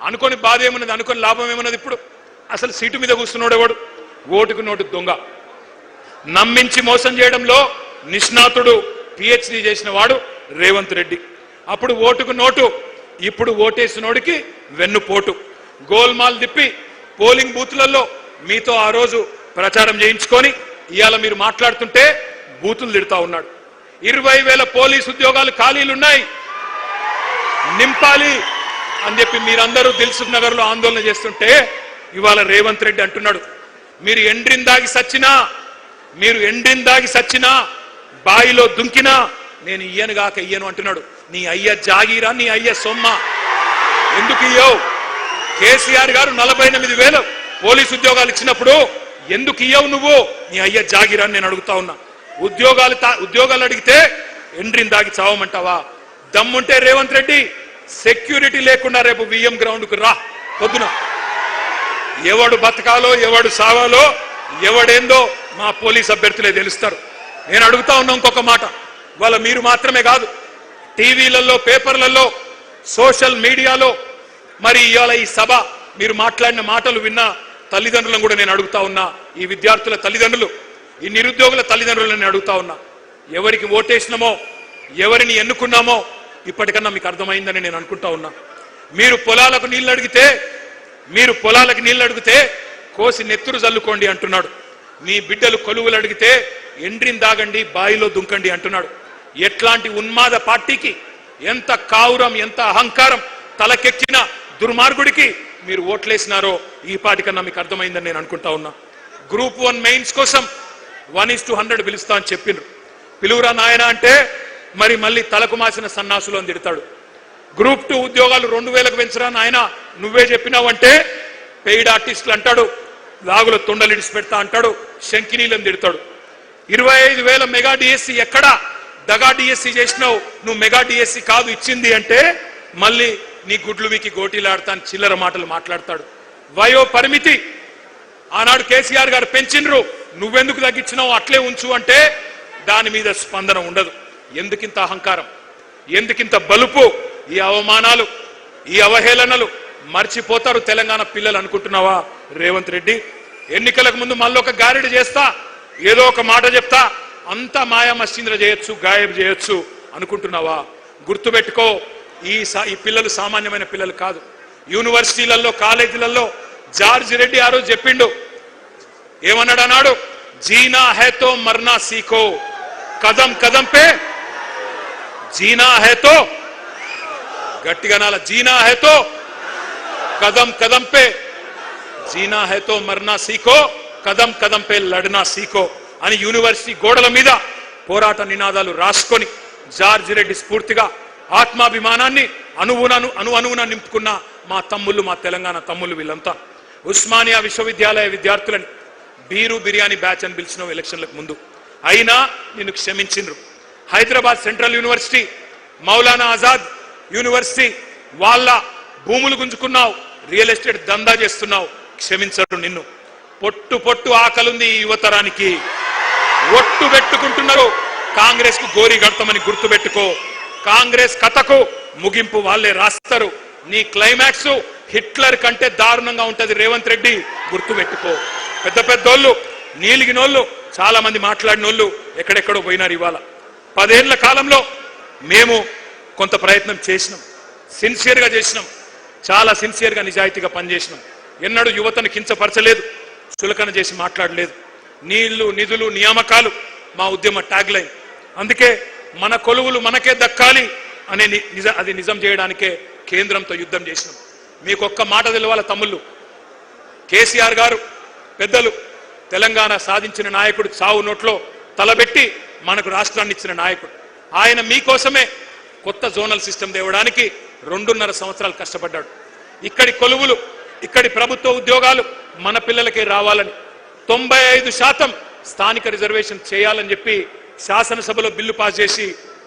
అనుకోని బాధ ఏమున్నది, అనుకోని లాభం ఏమున్నది? ఇప్పుడు అసలు సీటు మీద కూర్చున్నాడు ఎవడు? ఓటుకు నోటు దొంగ. నమ్మించి మోసం చేయడంలో నిష్ణాతుడు, పిహెచ్డి చేసిన వాడు రేవంత్ రెడ్డి. అప్పుడు ఓటుకు నోటు, ఇప్పుడు ఓటేసినోడికి వెన్నుపోటు. గోల్మాల్ తిప్పి పోలింగ్ బూత్లలో మీతో ఆ రోజు ప్రచారం చేయించుకొని ఇవాళ మీరు మాట్లాడుతుంటే బూతులు తిడతా ఉన్నాడు. 20,000 పోలీసు ఉద్యోగాలు ఖాళీలున్నాయి, నింపాలి అని చెప్పి మీరందరూ దిల్సుఖ్ నగర్ లో ఆందోళన చేస్తుంటే ఇవాళ రేవంత్ రెడ్డి అంటున్నాడు, మీరు ఎండ్రిన్ దాగి సచ్చినా బాయిలో దుంకినా నేను ఇయ్యను గాక ఇయ్యను అంటున్నాడు. నీ అయ్య జాగీరా, నీ అయ్య సొమ్మ. ఎందుకు ఇయ్యవు? కేసీఆర్ గారు 48,000 పోలీసు ఉద్యోగాలు ఇచ్చినప్పుడు ఎందుకు ఇయ్యవు నువ్వు? నీ అయ్య జాగీరా నేను అడుగుతా ఉన్నా. ఉద్యోగాలు అడిగితే ఎండ్రిన్ దాగి చావమంటావా? దమ్ముంటే రేవంత్ రెడ్డి సెక్యూరిటీ లేకుండా రేపు విఎం గ్రౌండ్ కు రా. పొద్దున ఎవడు బతకాలో ఎవడు సావాలో ఎవడేందో మా పోలీస్ అభ్యర్థులే తెలుస్తారు. నేను అడుగుతా ఉన్నా ఇంకొక మాట, వాళ్ళ మీరు మాత్రమే కాదు, టీవీలలో, పేపర్లలో, సోషల్ మీడియాలో, మరి ఇవాళ ఈ సభ మీరు మాట్లాడిన మాటలు విన్న తల్లిదండ్రులను కూడా నేను అడుగుతా ఉన్నా, ఈ విద్యార్థుల తల్లిదండ్రులు, ఈ నిరుద్యోగుల తల్లిదండ్రులను నేను అడుగుతా ఉన్నా, ఎవరికి ఓటేసినామో ఎవరిని ఎన్నుకున్నామో ఇప్పటికన్నా మీకు అర్థమైందని నేను అనుకుంటా ఉన్నా. మీరు పొలాలకు నీళ్లు అడిగితే కోసి నెత్తురు జల్లుకోండి అంటున్నాడు. మీ బిడ్డలు కొలువులు అడిగితే ఎండ్రిని దాగండి, బాయిలో దుంకండి అంటున్నాడు. ఎట్లాంటి ఉన్మాద పార్టీకి, ఎంత కావురం, ఎంత అహంకారం తలకెక్కిన దుర్మార్గుడికి మీరు ఓట్లేసినారో ఈ పాటికన్నా మీకు అర్థమైందని నేను అనుకుంటా ఉన్నా. గ్రూప్ 1 మెయిన్స్ కోసం 1:100 పిలుస్తా అని చెప్పిండ్రు. పిలువురా నాయన అంటే మరి మళ్ళీ తలకు మాసిన సన్నాసులు అని తిడతాడు. గ్రూప్ 2 ఉద్యోగాలు 2,000కు పెంచరా నాయన, నువ్వే చెప్పినావంటే పెయిడ్ ఆర్టిస్టులు అంటాడు, లాగుల తొండలిడిసి పెడతా అంటాడు, శంకినీలను తిడతాడు. 25,000 మెగా డిఎస్సి ఎక్కడా దగా డిఎస్సి చేసినావు, నువ్వు మెగా డిఎస్సి కాదు ఇచ్చింది అంటే మళ్ళీ నీ గుడ్లు వీకి గోటీలాడతాను చిల్లర మాటలు మాట్లాడతాడు. వయో పరిమితి ఆనాడు కేసీఆర్ గారు పెంచినరు, నువ్వెందుకు తగ్గించినావు, అట్లే ఉంచు అంటే దాని మీద స్పందన ఉండదు. ఎందుకింత అహంకారం, ఎందుకింత బలుపు? ఈ అవమానాలు, ఈ అవహేళనలు మర్చిపోతారు తెలంగాణ పిల్లలు అనుకుంటున్నావా రేవంత్ రెడ్డి? ఎన్నికలకు ముందు మళ్ళీ ఒక గారెడి చేస్తా, ఏదో ఒక మాట చెప్తా, అంతా మాయా మస్తీంద్ర చేయొచ్చు, గాయబ్ చేయొచ్చు అనుకుంటున్నావా? గుర్తుపెట్టుకో, ఈ పిల్లలు సామాన్యమైన పిల్లలు కాదు. యూనివర్సిటీలలో, కాలేజీలలో జార్జ్ రెడ్డి ఆ రోజు చెప్పిండు, ఏమన్నాడు అన్నాడు, జీనా హైతో మర్నా సీఖో, కదం కదం పే జీనా హైతో, గట్టిగా నాల, జీనా హైతో కదం కదం పే, జీనా హైతో మర్నా సీఖో, కదం కదం పే లడ్నా సీఖో అని యూనివర్సిటీ గోడల మీద పోరాట నినాదాలు రాసుకొని జార్జ్ రెడ్డి స్ఫూర్తిగా ఆత్మాభిమానాన్ని అణువున నింపుకున్న మా తమ్ముళ్ళు, మా తెలంగాణ తమ్ముళ్ళు వీళ్ళంతా. ఉస్మానియా విశ్వవిద్యాలయ విద్యార్థులని బీరు బిర్యానీ బ్యాచ్ అని పిలిచిన ఎలక్షన్లకు ముందు, అయినా నిన్ను క్షమించిండ్రు. Hyderabad central university, Maulana Azad university వాళ్ళ భూములు గుంజుకున్నావు, రియల్ ఎస్టేట్ దందా చేస్తున్నావు, క్షమించరు నిన్ను. పొట్టు ఆకలుంది ఈ యువతరానికి, ఒట్టు పెట్టుకుంటున్నారు కాంగ్రెస్ కు గోరి గడతామని గుర్తుపెట్టుకో. కాంగ్రెస్ కథకు ముగింపు వాళ్ళే రాస్తారు. నీ క్లైమాక్స్ హిట్లర్ కంటే దారుణంగా ఉంటది రేవంత్ రెడ్డి, గుర్తుపెట్టుకో. పెద్దోళ్ళు, నీలిగినోళ్ళు, చాలా మంది మాట్లాడినోళ్ళు ఎక్కడెక్కడో పోయినారు. ఇవాళ 10 ఏళ్ల కాలంలో మేము కొంత ప్రయత్నం చేసినాం, సిన్సియర్గా చేసినాం, చాలా సిన్సియర్గా నిజాయితీగా పనిచేసినాం. ఎన్నడూ యువతను కించపరచలేదు, చులకన చేసి మాట్లాడలేదు. నీళ్లు, నిధులు, నియామకాలు మా ఉద్యమ ట్యాగ్ లైన్. అందుకే మన కొలువులు మనకే దక్కాలి అనే అది నిజం చేయడానికే కేంద్రంతో యుద్ధం చేసినాం. మీకు ఒక్క మాట తెలవాల తమ్ముళ్ళు, కేసీఆర్ గారు పెద్దలు తెలంగాణ సాధించిన నాయకుడు, చావు నోట్లో తలబెట్టి మనకు రాష్ట్రాన్ని ఇచ్చిన నాయకుడు. ఆయన మీకోసమే కొత్త జోనల్ సిస్టమ్ తేవడానికి 2.5 సంవత్సరాలు కష్టపడ్డాడు. ఇక్కడి కొలువులు, ఇక్కడి ప్రభుత్వ ఉద్యోగాలు మన పిల్లలకే రావాలని 95% స్థానిక రిజర్వేషన్ చేయాలని చెప్పి శాసనసభలో బిల్లు పాస్ చేసి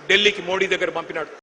ఢిల్లీకి మోడీ దగ్గర పంపినాడు.